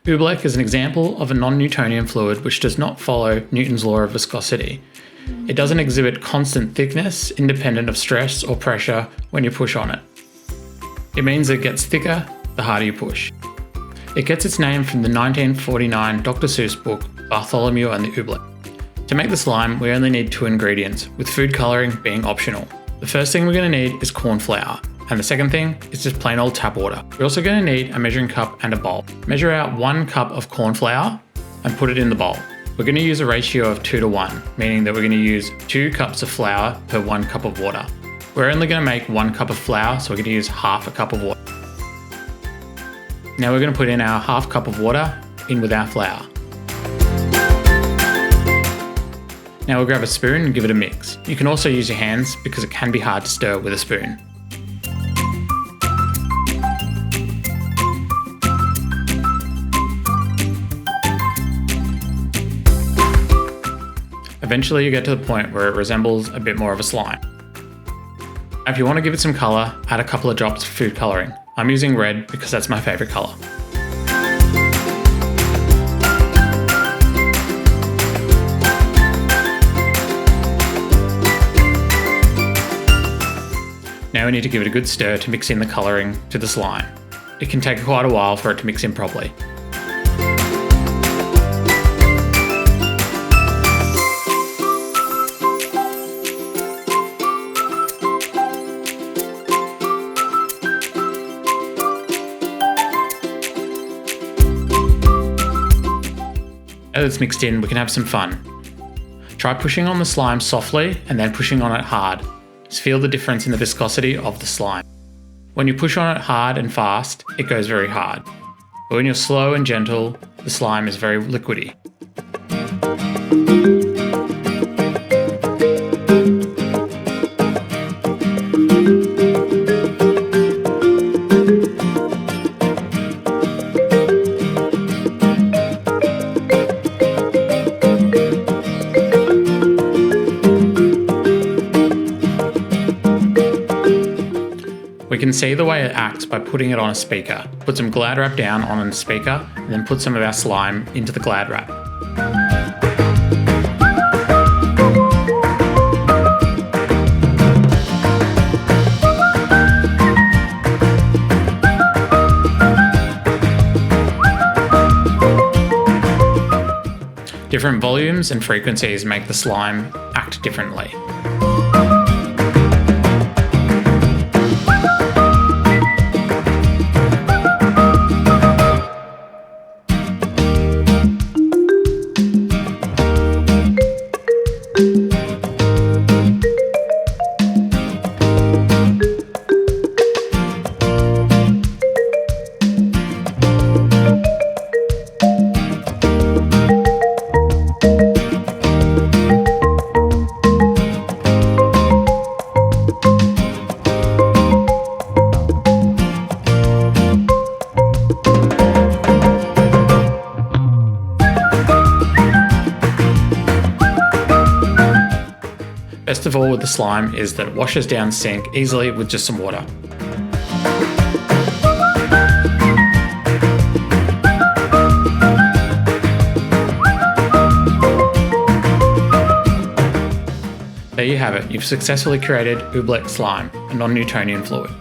OObleck is an example of a non-Newtonian fluid which does not follow Newton's law of viscosity. It doesn't exhibit constant thickness independent of stress or pressure when you push on it. It means it gets thicker the harder you push. It gets its name from the 1949 Dr. Seuss book Bartholomew and the OObleck. To make the slime, we only need 2 ingredients, with food colouring being optional. The first thing we're going to need is corn flour, and the second thing is just plain old tap water. We're also going to need a measuring cup and a bowl. Measure out 1 cup of corn flour and put it in the bowl. We're going to use a ratio of 2 to 1, meaning that we're going to use 2 cups of flour per 1 cup of water. We're only going to make 1 cup of flour, so we're going to use half a cup of water. Now we're going to put in our half cup of water in with our flour. Now we'll grab a spoon and give it a mix. You can also use your hands because it can be hard to stir with a spoon. Eventually you get to the point where it resembles a bit more of a slime. Now if you want to give it some colour, add a couple of drops of food colouring. I'm using red because that's my favourite colour. Now we need to give it a good stir to mix in the colouring to the slime. It can take quite a while for it to mix in properly. Now that it's mixed in, we can have some fun. Try pushing on the slime softly and then pushing on it hard. Just feel the difference in the viscosity of the slime. When you push on it hard and fast, it goes very hard. But when you're slow and gentle, the slime is very liquidy. We can see the way it acts by putting it on a speaker. Put some Glad wrap down on a speaker and then put some of our slime into the Glad wrap. Different volumes and frequencies make the slime act differently. Best of all with the slime is that it washes down sink easily with just some water. There you have it, you've successfully created OObleck Slime, a non-Newtonian fluid.